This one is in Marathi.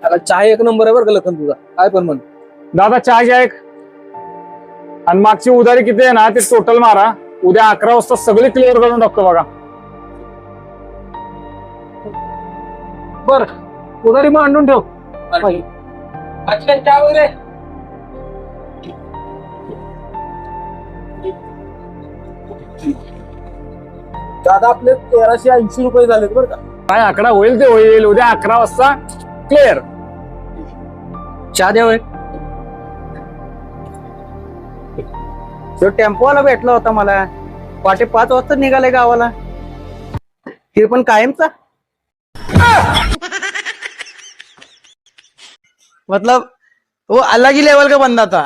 आता चहा एक नंबर आहे बरं का लखन तुझा, काय पण म्हण. दादा चहा घ्या एक. आणि मागची उधारी किती आहे ना ते टोटल मारा. उद्या 11 वाजता सगळी क्लिअर करून टाकतो बघा. बर उधारी मांडून ठेव. चहा वगैरे दादा आपले 1380 रुपये झालेत बरं का. काय आकडा होईल ते होईल. उद्या 11 वाजता क्लिअर. चहा द्या होय. तो टेम्पोवाला भेटला होता मला, पाटे 5 वाजता निघाले गावाला. ते पण कायमचा. मतलब वो अलग ही लेवल का बंदा था.